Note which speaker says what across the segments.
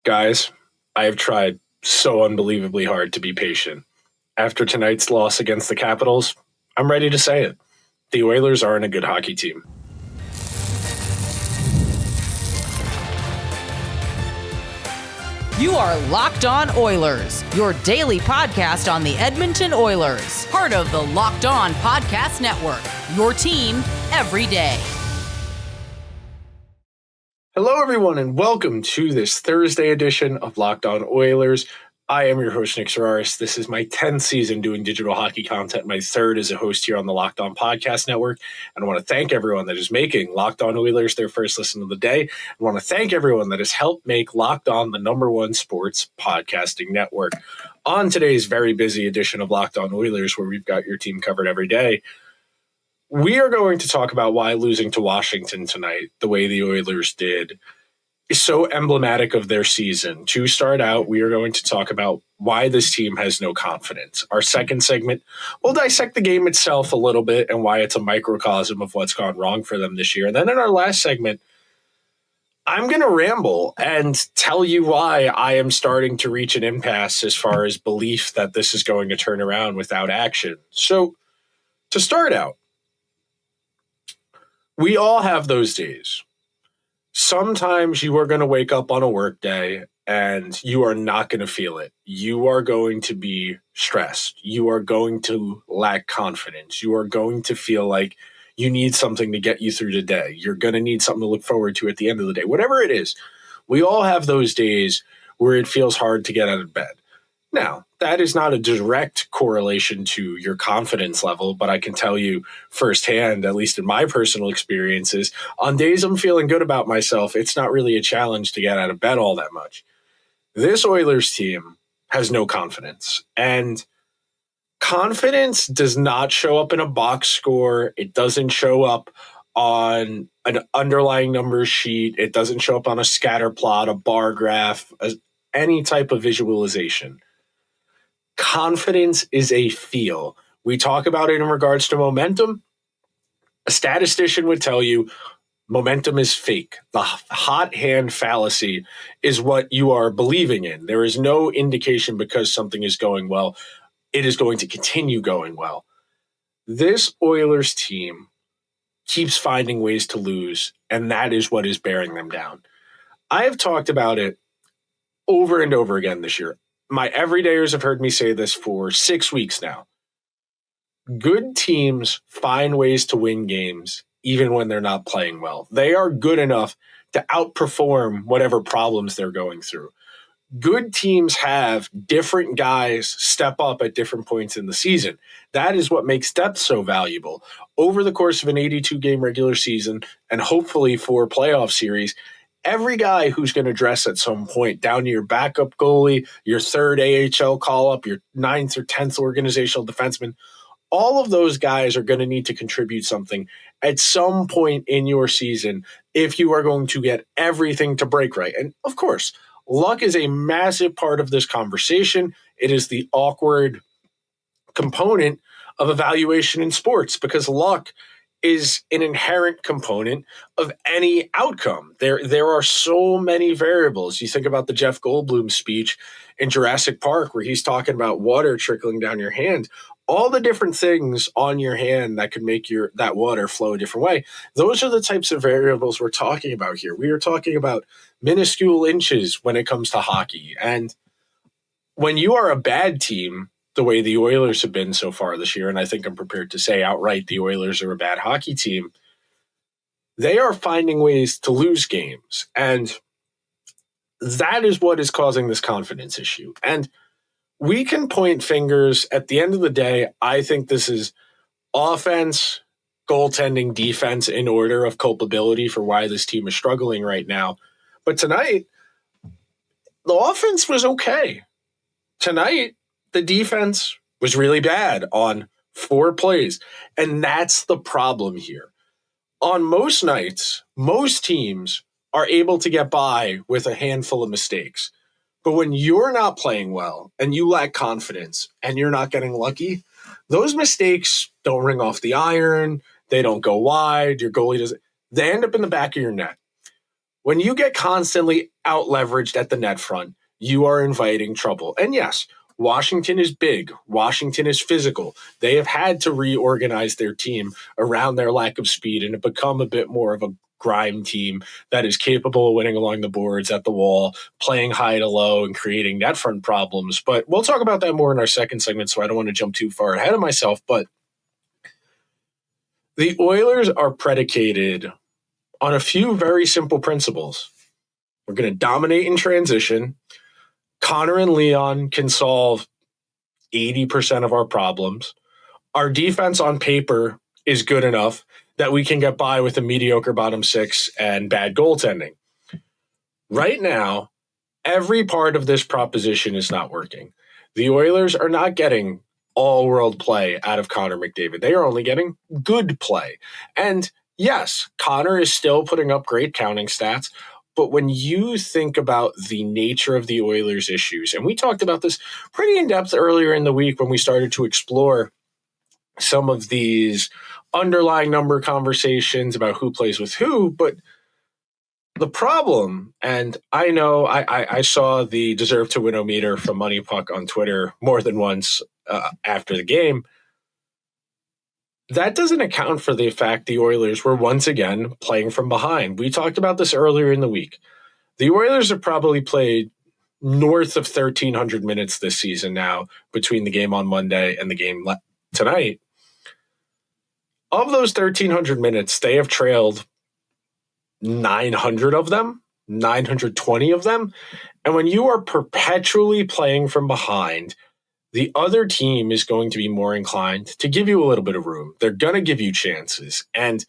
Speaker 1: Guys, I have tried so unbelievably hard to be patient. After tonight's loss against the Capitals, I'm ready to say it. The Oilers aren't a good hockey team.
Speaker 2: You are Locked On Oilers, your daily podcast on the Edmonton Oilers, part of the Locked On Podcast Network, your team every day.
Speaker 1: Hello, everyone, and welcome to this Thursday edition of Locked On Oilers. I am your host, Nick Zararis. This is my 10th season doing digital hockey content, my third as a host here on the Locked On Podcast Network. And I want to thank everyone that is making Locked On Oilers their first listen of the day. I want to thank everyone that has helped make Locked On the #1 sports podcasting network. On today's very busy edition of Locked On Oilers, where we've got your team covered every day, we are going to talk about why losing to Washington tonight, the way the Oilers did, is so emblematic of their season. To start out, we are going to talk about why this team has no confidence. Our second segment, we'll dissect the game itself a little bit and why it's a microcosm of what's gone wrong for them this year. And then in our last segment, I'm going to ramble and tell you why I am starting to reach an impasse as far as belief that this is going to turn around without action. So to start out, we all have those days. Sometimes you are going to wake up on a work day and you are not going to feel it. You are going to be stressed. You are going to lack confidence. You are going to feel like you need something to get you through the day. You're going to need something to look forward to at the end of the day. Whatever it is, we all have those days where it feels hard to get out of bed. Now, that is not a direct correlation to your confidence level, but I can tell you firsthand, at least in my personal experiences, on days I'm feeling good about myself, it's not really a challenge to get out of bed all that much. This Oilers team has no confidence, and confidence does not show up in a box score. It doesn't show up on an underlying numbers sheet. It doesn't show up on a scatter plot, a bar graph, any type of visualization. Confidence is a feel. We talk about it in regards to momentum. A statistician would tell you momentum is fake. The hot hand fallacy is what you are believing in. There is no indication because something is going well, it is going to continue going well. This Oilers team keeps finding ways to lose, and that is what is bearing them down. I have talked about it over and over again this year. My everydayers have heard me say this for 6 weeks now. Good teams find ways to win games even when they're not playing well. They are good enough to outperform whatever problems they're going through. Good teams have different guys step up at different points in the season. That is what makes depth so valuable. Over the course of an 82-game regular season, and hopefully for a playoff series, every guy who's going to dress at some point, down to your backup goalie, your third AHL call-up, your 9th or 10th organizational defenseman, all of those guys are going to need to contribute something at some point in your season if you are going to get everything to break right. And of course, luck is a massive part of this conversation. It is the awkward component of evaluation in sports because luck is an inherent component of any outcome. There are so many variables. You think about the Jeff Goldblum speech in Jurassic Park where he's talking about water trickling down your hand. All the different things on your hand that could make that water flow a different way. Those are the types of variables we're talking about here. We are talking about minuscule inches when it comes to hockey. And when you are a bad team, the way the Oilers have been so far this year, and I think I'm prepared to say outright the Oilers are a bad hockey team, they are finding ways to lose games. And that is what is causing this confidence issue. And we can point fingers. At the end of the day, I think this is offense, goaltending, defense in order of culpability for why this team is struggling right now. But tonight, the offense was okay. Tonight, the defense was really bad on 4 plays. And that's the problem here. On most nights, most teams are able to get by with a handful of mistakes. But when you're not playing well and you lack confidence and you're not getting lucky, those mistakes don't ring off the iron. They don't go wide. Your goalie doesn't. They end up in the back of your net. When you get constantly out-leveraged at the net front, you are inviting trouble. And yes, Washington is big. Washington is physical. They have had to reorganize their team around their lack of speed and have become a bit more of a grime team that is capable of winning along the boards, at the wall, playing high to low, and creating net front problems. But we'll talk about that more in our second segment, so I don't want to jump too far ahead of myself. But the Oilers are predicated on a few very simple principles. We're going to dominate in transition. Connor and Leon can solve 80% of our problems. Our defense on paper is good enough that we can get by with a mediocre bottom six and bad goaltending. Right now, every part of this proposition is not working. The Oilers are not getting all-world play out of Connor McDavid. They are only getting good play. And yes, Connor is still putting up great counting stats, but when you think about the nature of the Oilers' issues, and we talked about this pretty in depth earlier in the week when we started to explore some of these underlying number conversations about who plays with who, but the problem, and I know I saw the deserve to win meter from Money Puck on Twitter more than once after the game, that doesn't account for the fact the Oilers were once again playing from behind. We talked about this earlier in the week. The Oilers have probably played north of 1,300 minutes this season now between the game on Monday and the game tonight. Of those 1,300 minutes, they have trailed 900 of them, 920 of them. And when you are perpetually playing from behind, the other team is going to be more inclined to give you a little bit of room. They're going to give you chances. And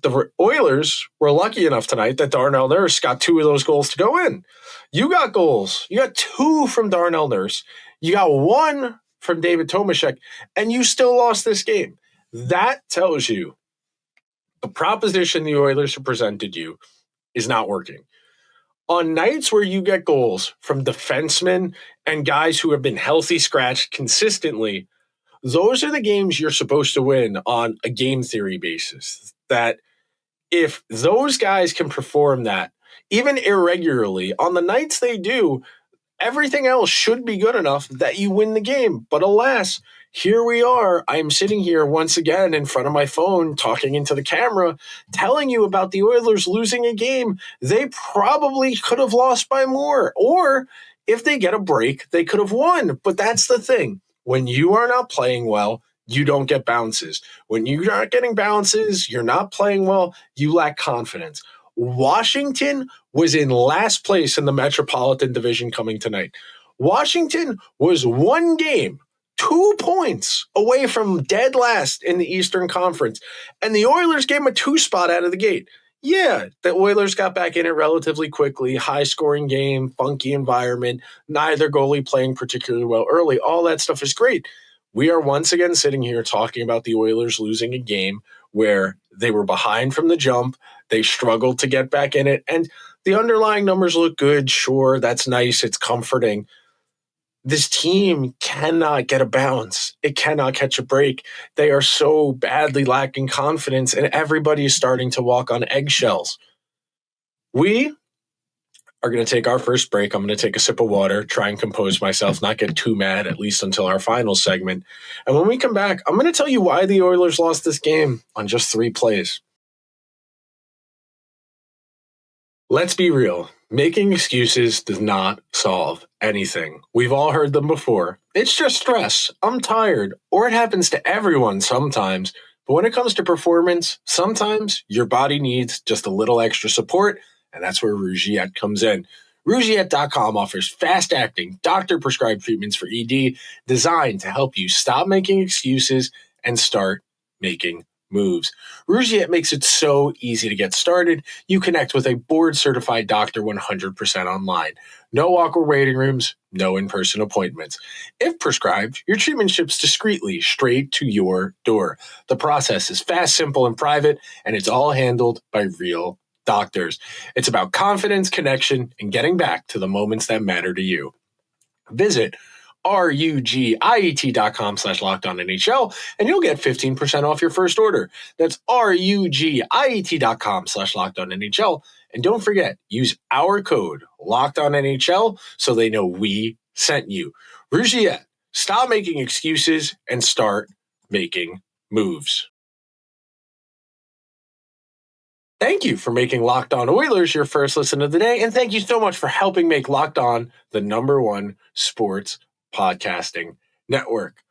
Speaker 1: the Oilers were lucky enough tonight that Darnell Nurse got 2 of those goals to go in. You got goals. You got 2 from Darnell Nurse. You got 1 from David Tomaszek, and you still lost this game. That tells you the proposition the Oilers have presented you is not working. On nights where you get goals from defensemen and guys who have been healthy scratched consistently, those are the games you're supposed to win on a game theory basis. That if those guys can perform that, even irregularly, on the nights they do, everything else should be good enough that you win the game. But alas, here we are. I'm sitting here once again in front of my phone talking into the camera, telling you about the Oilers losing a game they probably could have lost by more. Or if they get a break, they could have won. But that's the thing. When you are not playing well, you don't get bounces. When you're not getting bounces, you're not playing well, you lack confidence. Washington was in last place in the Metropolitan Division coming tonight. Washington was 1 game, 2 points away from dead last in the Eastern Conference. And the Oilers gave them a 2 spot out of the gate. Yeah, the Oilers got back in it relatively quickly. High-scoring game, funky environment, neither goalie playing particularly well early. All that stuff is great. We are once again sitting here talking about the Oilers losing a game where they were behind from the jump. They struggled to get back in it. And the underlying numbers look good. Sure, that's nice. It's comforting. This team cannot get a bounce. It cannot catch a break. They are so badly lacking confidence, and everybody is starting to walk on eggshells. We are going to take our first break. I'm going to take a sip of water, try and compose myself, not get too mad, at least until our final segment. And when we come back, I'm going to tell you why the Oilers lost this game on just 3 plays. Let's be real. Making excuses does not solve anything. We've all heard them before. It's just stress. I'm tired. Or it happens to everyone sometimes. But when it comes to performance, sometimes your body needs just a little extra support, and that's where Rougiette comes in. Rougiette.com offers fast-acting, doctor-prescribed treatments for ED designed to help you stop making excuses and start making moves. Rougiette makes it so easy to get started. You connect with a board-certified doctor 100% online. No awkward waiting rooms, no in-person appointments. If prescribed, your treatment ships discreetly straight to your door. The process is fast, simple, and private, and it's all handled by real doctors. It's about confidence, connection, and getting back to the moments that matter to you. Visit RUGIET.com/LockedOnNHL, and you'll get 15% off your first order. That's RUGIET.com/LockedOnNHL, And don't forget, use our code LOCKEDONNHL so they know we sent you. Rougier, stop making excuses and start making moves. Thank you for making Locked On Oilers your first listen of the day, and thank you so much for helping make Locked On the #1 sports podcasting network.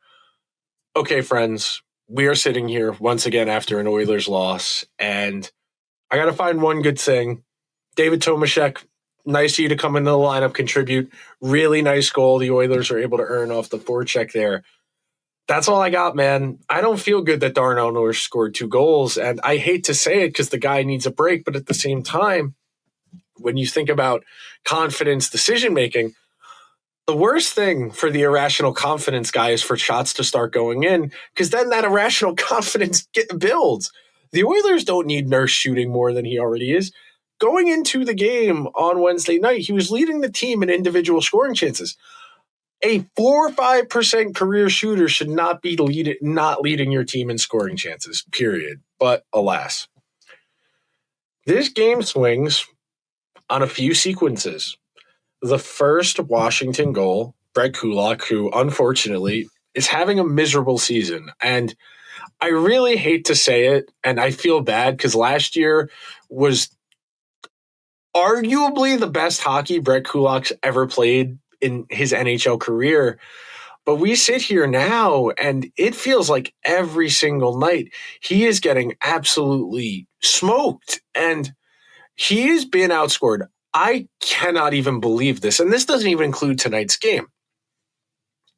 Speaker 1: Okay, friends, we are sitting here once again after an Oilers loss, and I got to find one good thing. David Tomashek, nice of you to come into the lineup, contribute. Really nice goal the Oilers are able to earn off the forecheck there. That's all I got, man. I don't feel good that Darnell Nurse scored 2 goals, and I hate to say it because the guy needs a break, but at the same time, when you think about confidence decision-making, the worst thing for the irrational confidence guy is for shots to start going in, because then that irrational confidence builds. The Oilers don't need Nurse shooting more than he already is. Going into the game on Wednesday night, he was leading the team in individual scoring chances. A 4 or 5% career shooter should not be not leading your team in scoring chances, period. But alas, this game swings on a few sequences. The first Washington goal, Brett Kulak, who unfortunately is having a miserable season. And I really hate to say it, and I feel bad because last year was arguably the best hockey Brett Kulak's ever played in his NHL career. But we sit here now and it feels like every single night he is getting absolutely smoked and he has been outscored. I cannot even believe this. And this doesn't even include tonight's game.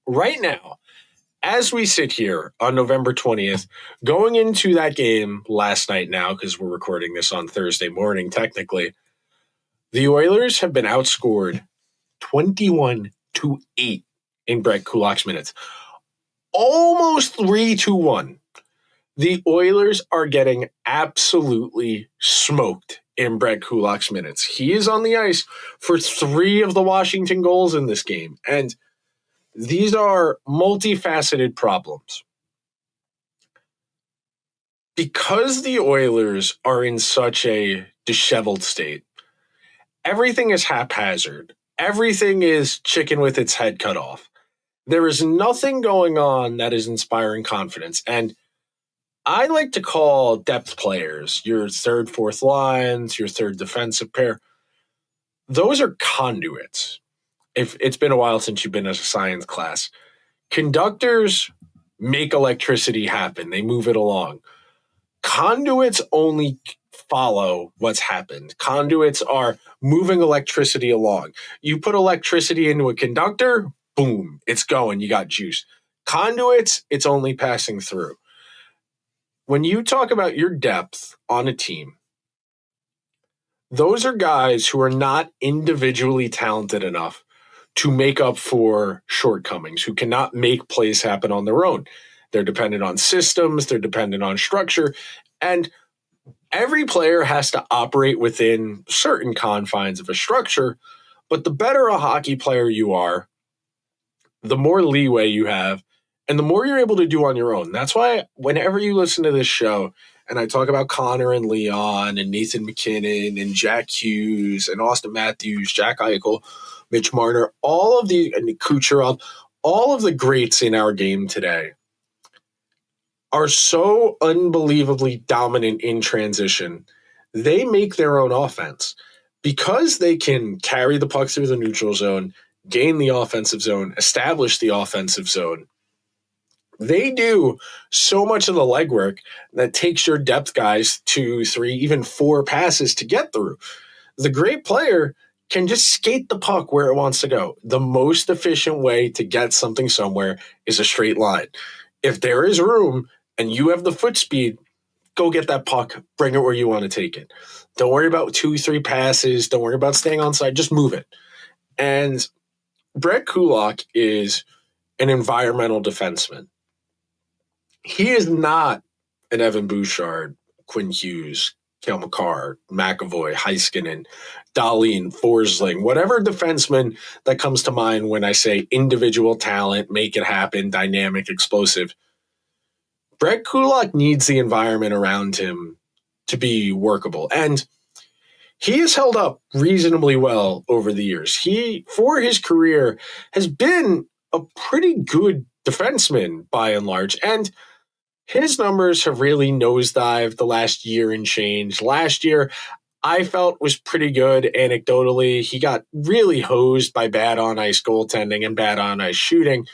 Speaker 1: Right now, as we sit here on November 20th, going into that game last night now, because we're recording this on Thursday morning, technically, the Oilers have been outscored 21-8 in Brett Kulak's minutes. Almost 3-1. The Oilers are getting absolutely smoked in Brett Kulak's minutes. He is on the ice for 3 of the Washington goals in this game. And these are multifaceted problems. Because the Oilers are in such a disheveled state, everything is haphazard. Everything is chicken with its head cut off. There is nothing going on that is inspiring confidence. And I like to call depth players, your third, fourth lines, your third defensive pair, those are conduits. If it's been a while since you've been in a science class, conductors make electricity happen. They move it along. Conduits only follow what's happened. Conduits are moving electricity along. You put electricity into a conductor, boom, it's going. You got juice. Conduits, it's only passing through. When you talk about your depth on a team, those are guys who are not individually talented enough to make up for shortcomings, who cannot make plays happen on their own. They're dependent on systems, they're dependent on structure, and every player has to operate within certain confines of a structure, but the better a hockey player you are, the more leeway you have, and the more you're able to do on your own. That's why whenever you listen to this show, and I talk about Connor and Leon and Nathan McKinnon and Jack Hughes and Austin Matthews, Jack Eichel, Mitch Marner, all of the, and Kucherov, all of the greats in our game today are so unbelievably dominant in transition. They make their own offense because they can carry the puck through the neutral zone, gain the offensive zone, establish the offensive zone. They do so much of the legwork that takes your depth guys 2, 3, even 4 passes to get through. The great player can just skate the puck where it wants to go. The most efficient way to get something somewhere is a straight line. If there is room and you have the foot speed, go get that puck, bring it where you want to take it. Don't worry about 2, 3 passes. Don't worry about staying on side. Just move it. And Brett Kulak is an environmental defenseman. He is not an Evan Bouchard, Quinn Hughes, Cale Makar, McAvoy, Heiskanen, Dahlin, Forsling, whatever defenseman that comes to mind when I say individual talent, make it happen, dynamic, explosive. Brett Kulak needs the environment around him to be workable. And he has held up reasonably well over the years. He, for his career, has been a pretty good defenseman by and large. And his numbers have really nosedived the last year and change. Last year, I felt was pretty good anecdotally. He got really hosed by bad on ice goaltending and bad on ice shooting.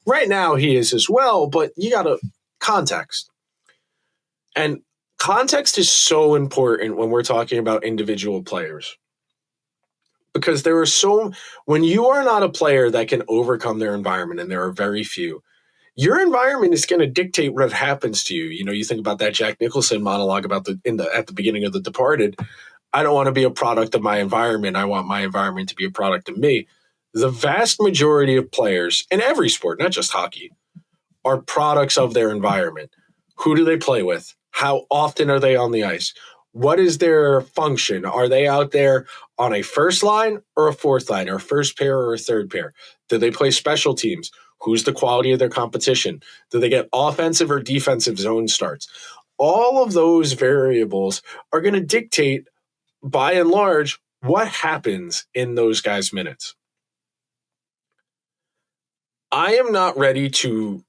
Speaker 1: Right now, he is as well, but you got to context. And context is so important when we're talking about individual players. Because there are when you are not a player that can overcome their environment, and there are very few, your environment is going to dictate what happens to you. You know, you think about that Jack Nicholson monologue about at the beginning of The Departed. I don't want to be a product of my environment. I want my environment to be a product of me. The vast majority of players in every sport, not just hockey, are products of their environment. Who do they play with? How often are they on the ice? What is their function? Are they out there on a first line or a fourth line, or a first pair or a third pair? Do they play special teams? Who's the quality of their competition? Do they get offensive or defensive zone starts? All of those variables are going to dictate, by and large, what happens in those guys' minutes. I am not ready to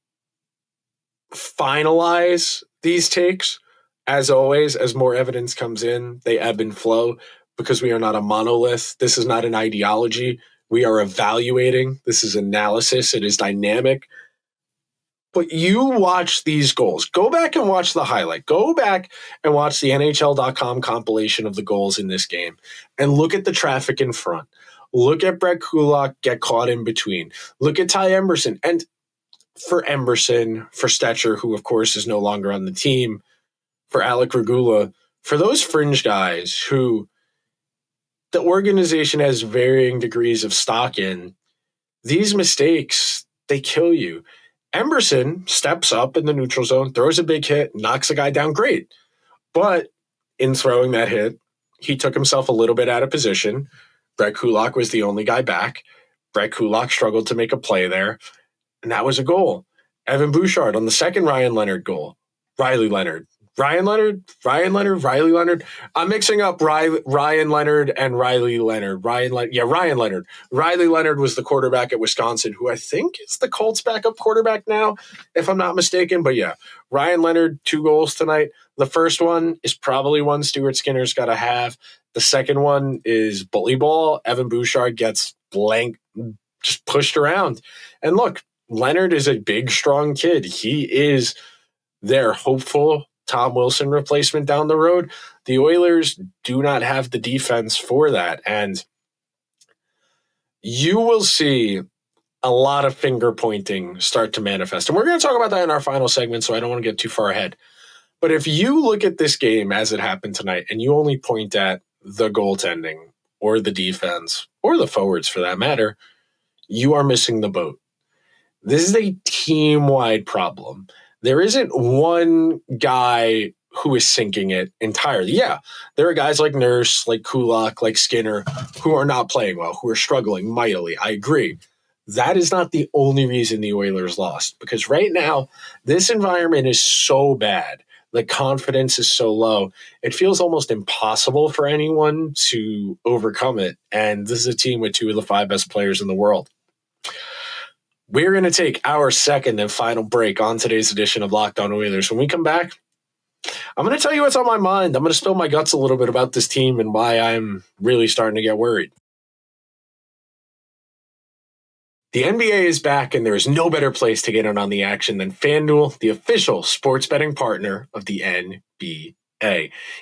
Speaker 1: finalize these takes. As always, as more evidence comes in, they ebb and flow because we are not a monolith. This is not an ideology. We are evaluating. This is analysis. It is dynamic. But you watch these goals. Go back and watch the highlight. Go back and watch the NHL.com compilation of the goals in this game and look at the traffic in front. Look at Brett Kulak get caught in between. Look at Ty Emberson. And for Emberson, for Stetcher, who of course is no longer on the team, for Alec Regula, for those fringe guys who the organization has varying degrees of stock in, these mistakes, they kill you. Emberson steps up in the neutral zone, throws a big hit, knocks a guy down, great. But in throwing that hit, he took himself a little bit out of position. Brett Kulak was the only guy back. Brett Kulak struggled to make a play there, and that was a goal. Evan Bouchard on the second Ryan Leonard goal. Riley Leonard. Ryan Leonard? Riley Leonard? I'm mixing up Ryan Leonard and Riley Leonard. Ryan Leonard. Riley Leonard was the quarterback at Wisconsin, who I think is the Colts' backup quarterback now, if I'm not mistaken. But yeah, Ryan Leonard, 2 goals tonight. The first one is probably one Stuart Skinner's got to have. The second one is bully ball. Evan Bouchard gets just pushed around. And look, Leonard is a big, strong kid. He is their hopeful Tom Wilson replacement down the road. The Oilers do not have the defense for that. And you will see a lot of finger pointing start to manifest. And we're going to talk about that in our final segment, so I don't want to get too far ahead. But if you look at this game as it happened tonight and you only point at the goaltending or the defense or the forwards for that matter, you are missing the boat. This is a team-wide problem. There isn't one guy who is sinking it entirely. Yeah, there are guys like Nurse, like Kulak, like Skinner, who are not playing well, who are struggling mightily. I agree. That is not the only reason the Oilers lost, because right now, this environment is so bad. The confidence is so low. It feels almost impossible for anyone to overcome it. And this is a team with 2 of the 5 best players in the world. We're going to take our second and final break on today's edition of Locked On Oilers. When we come back, I'm going to tell you what's on my mind. I'm going to spill my guts a little bit about this team and why I'm really starting to get worried. The NBA is back, and there is no better place to get in on the action than FanDuel, the official sports betting partner of the NBA.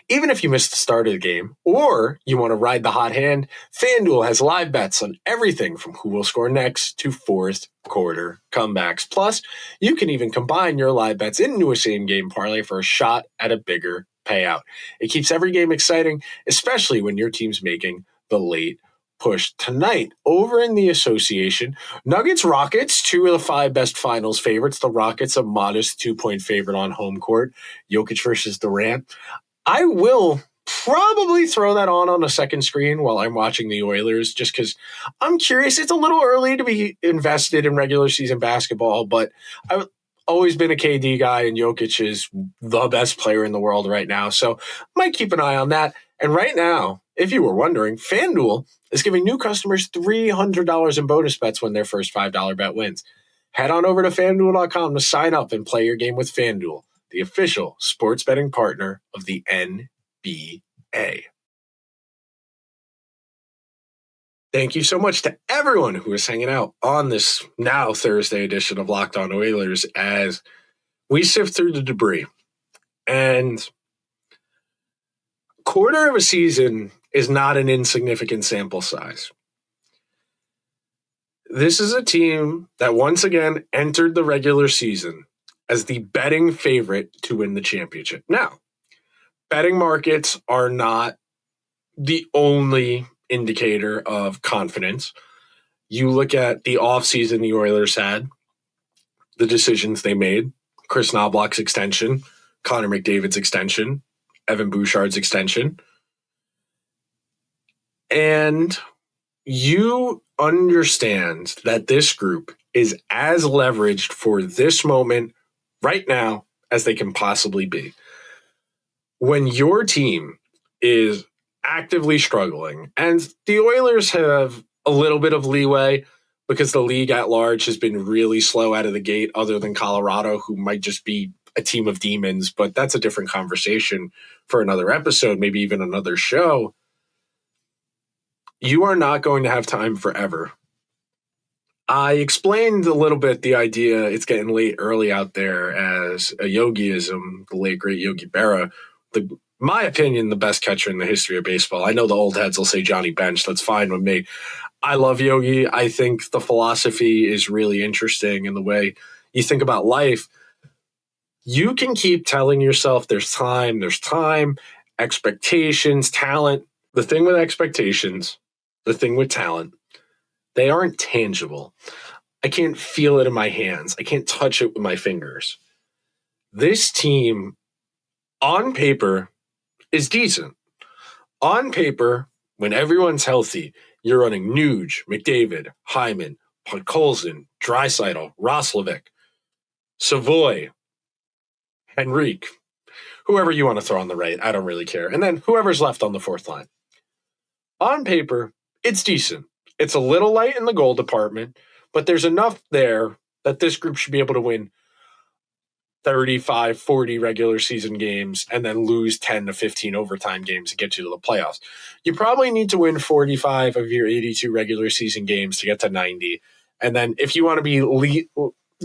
Speaker 1: Even if you missed the start of the game or you want to ride the hot hand, FanDuel has live bets on everything from who will score next to fourth quarter comebacks. Plus, you can even combine your live bets into a same-game parlay for a shot at a bigger payout. It keeps every game exciting, especially when your team's making the late push. Tonight, over in the association, Nuggets-Rockets, 2 of the 5 best finals favorites. The Rockets, a modest 2-point favorite on home court. Jokic versus Durant. I will probably throw that on a second screen while I'm watching the Oilers, just because I'm curious. It's a little early to be invested in regular season basketball, but I've always been a KD guy, and Jokic is the best player in the world right now, so might keep an eye on that. And right now, if you were wondering, FanDuel is giving new customers $300 in bonus bets when their first $5 bet wins. Head on over to FanDuel.com to sign up and play your game with FanDuel, the official sports betting partner of the NBA. Thank you so much to everyone who is hanging out on this now Thursday edition of Locked On Oilers as we sift through the debris. And quarter of a season is not an insignificant sample size. This is a team that once again entered the regular season as the betting favorite to win the championship. Now, betting markets are not the only indicator of confidence. You look at the offseason the Oilers had, the decisions they made, Kris Knoblauch's extension, Connor McDavid's extension, Evan Bouchard's extension. And you understand that this group is as leveraged for this moment right now as they can possibly be. When your team is actively struggling, and the Oilers have a little bit of leeway because the league at large has been really slow out of the gate, other than Colorado, who might just be a team of demons, but that's a different conversation for another episode, maybe even another show. You are not going to have time forever. I explained a little bit the idea it's getting late early out there as a Yogiism, the late great Yogi Berra, my opinion, the best catcher in the history of baseball. I know the old heads will say Johnny Bench. That's fine with me. I love Yogi. I think the philosophy is really interesting in the way you think about life. You can keep telling yourself there's time, expectations, talent. The thing with expectations, the thing with talent, they aren't tangible. I can't feel it in my hands. I can't touch it with my fingers. This team, on paper, is decent. On paper, when everyone's healthy, you're running Nuge, McDavid, Hyman, Podkolzin, Draisaitl, Roslovic, Savoy, Henrique, whoever you want to throw on the right, I don't really care. And then whoever's left on the fourth line. On paper, it's decent. It's a little light in the goal department, but there's enough there that this group should be able to win 35, 40 regular season games and then lose 10 to 15 overtime games to get you to the playoffs. You probably need to win 45 of your 82 regular season games to get to 90. And then if you want to be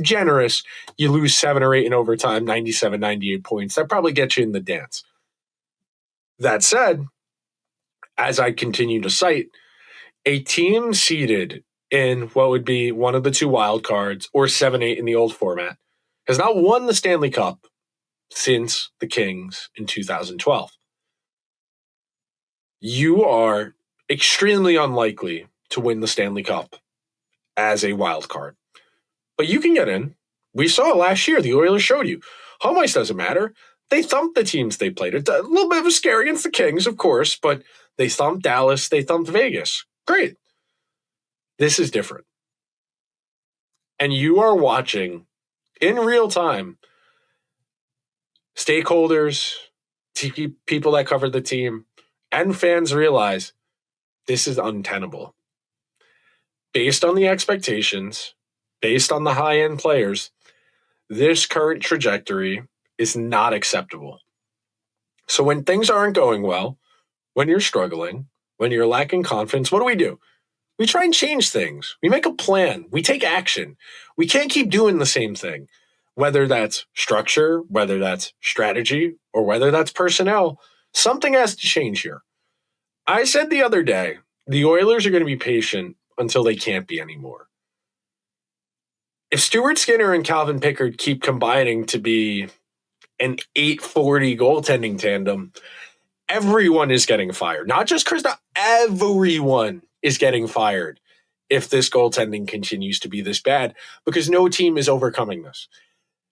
Speaker 1: generous, you lose 7 or 8 in overtime, 97, 98 points. That probably gets you in the dance. That said, as I continue to cite, a team seeded in what would be one of the two wild cards or 7-8 in the old format has not won the Stanley Cup since the Kings in 2012. You are extremely unlikely to win the Stanley Cup as a wild card. But you can get in. We saw it last year. The Oilers showed you. Home ice doesn't matter. They thumped the teams they played. It's a little bit of a scare against the Kings, of course, but they thumped Dallas. They thumped Vegas. Great. This is different. And you are watching in real time stakeholders, people that cover the team, and fans realize this is untenable. Based on the expectations, based on the high-end players, this current trajectory is not acceptable. So when things aren't going well, when you're struggling, when you're lacking confidence, what do? We try and change things. We make a plan. We take action. We can't keep doing the same thing, whether that's structure, whether that's strategy, or whether that's personnel. Something has to change here. I said the other day, the Oilers are going to be patient until they can't be anymore. If Stuart Skinner and Calvin Pickard keep combining to be an 840 goaltending tandem, everyone is getting fired. Not just Kris, everyone is getting fired if this goaltending continues to be this bad, because no team is overcoming this.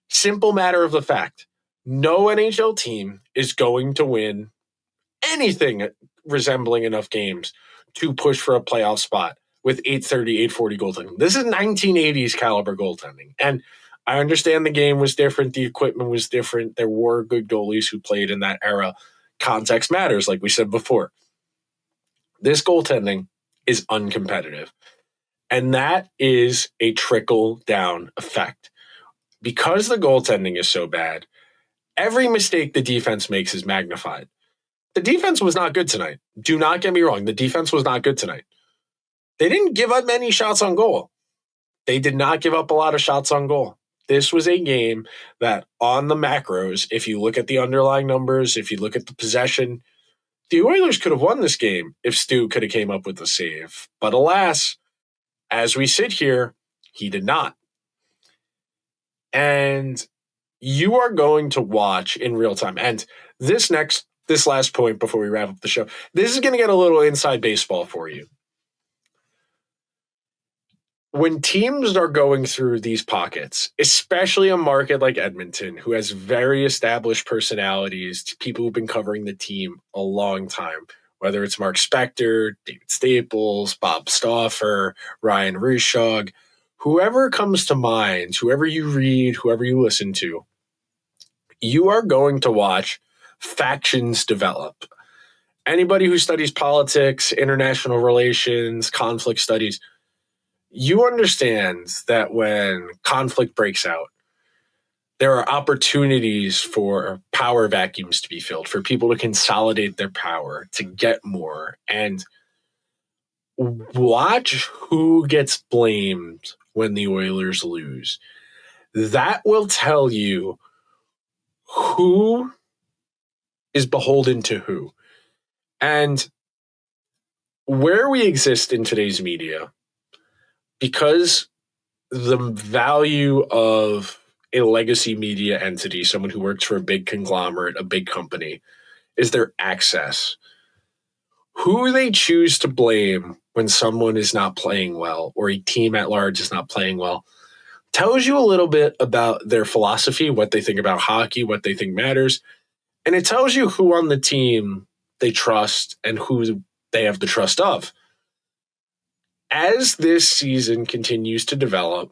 Speaker 1: Simple matter of the fact, no NHL team is going to win anything resembling enough games to push for a playoff spot with 830, 840 goaltending. This is 1980s caliber goaltending. And I understand the game was different. The equipment was different. There were good goalies who played in that era. context matters, like we said before. This goaltending is uncompetitive. And that is a trickle-down effect. Because the goaltending is so bad, every mistake the defense makes is magnified. The defense was not good tonight. Do not get me wrong. The defense was not good tonight. They didn't give up many shots on goal. They did not give up a lot of shots on goal. This was a game that on the macros, if you look at the underlying numbers, if you look at the possession, the Oilers could have won this game if Stu could have came up with a save. But alas, as we sit here, he did not. And you are going to watch in real time. And this last point before we wrap up the show, this is going to get a little inside baseball for you. When teams are going through these pockets, especially a market like Edmonton, who has very established personalities, people who've been covering the team a long time, whether it's Mark Spector, David Staples, Bob Stauffer, Ryan Rushaug, whoever comes to mind, whoever you read, whoever you listen to, you are going to watch factions develop. Anybody who studies politics, international relations, conflict studies, you understand that when conflict breaks out, there are opportunities for power vacuums to be filled, for people to consolidate their power, to get more. And watch who gets blamed when the Oilers lose. That will tell you who is beholden to who. And where we exist in today's media, because the value of a legacy media entity, someone who works for a big conglomerate, a big company, is their access. Who they choose to blame when someone is not playing well or a team at large is not playing well tells you a little bit about their philosophy, what they think about hockey, what they think matters. And it tells you who on the team they trust and who they have the trust of. As this season continues to develop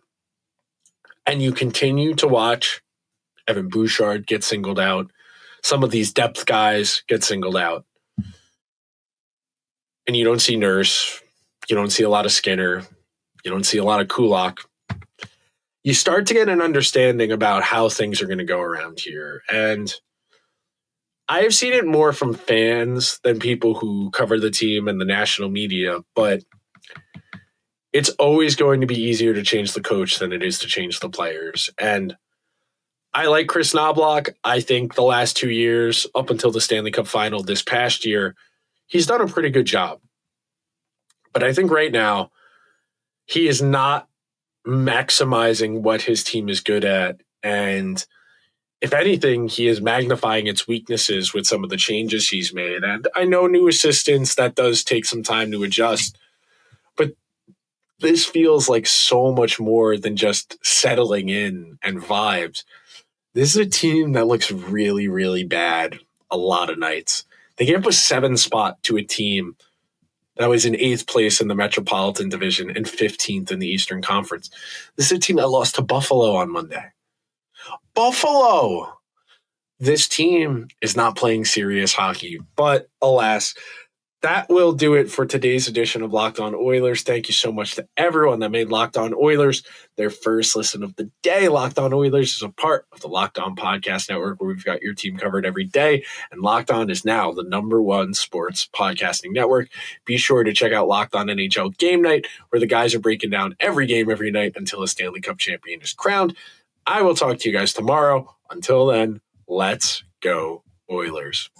Speaker 1: and you continue to watch Evan Bouchard get singled out, some of these depth guys get singled out, and you don't see Nurse, you don't see a lot of Skinner, you don't see a lot of Kulak, you start to get an understanding about how things are going to go around here. And I've seen it more from fans than people who cover the team and the national media, but it's always going to be easier to change the coach than it is to change the players. And I like Kris Knoblauch. I think the last 2 years, up until the Stanley Cup final this past year, he's done a pretty good job. But I think right now, he is not maximizing what his team is good at. And if anything, he is magnifying its weaknesses with some of the changes he's made. And I know new assistants, that does take some time to adjust. But this feels like so much more than just settling in and vibes. This is a team that looks really, really bad a lot of nights. They gave up a 7 spot to a team that was in 8th place in the Metropolitan Division and 15th in the Eastern Conference. This is a team that lost to Buffalo on Monday. Buffalo! This team is not playing serious hockey, but alas, that will do it for today's edition of Locked On Oilers. Thank you so much to everyone that made Locked On Oilers their first listen of the day. Locked On Oilers is a part of the Locked On Podcast Network, where we've got your team covered every day. And Locked On is now the #1 sports podcasting network. Be sure to check out Locked On NHL Game Night, where the guys are breaking down every game every night until a Stanley Cup champion is crowned. I will talk to you guys tomorrow. Until then, let's go Oilers.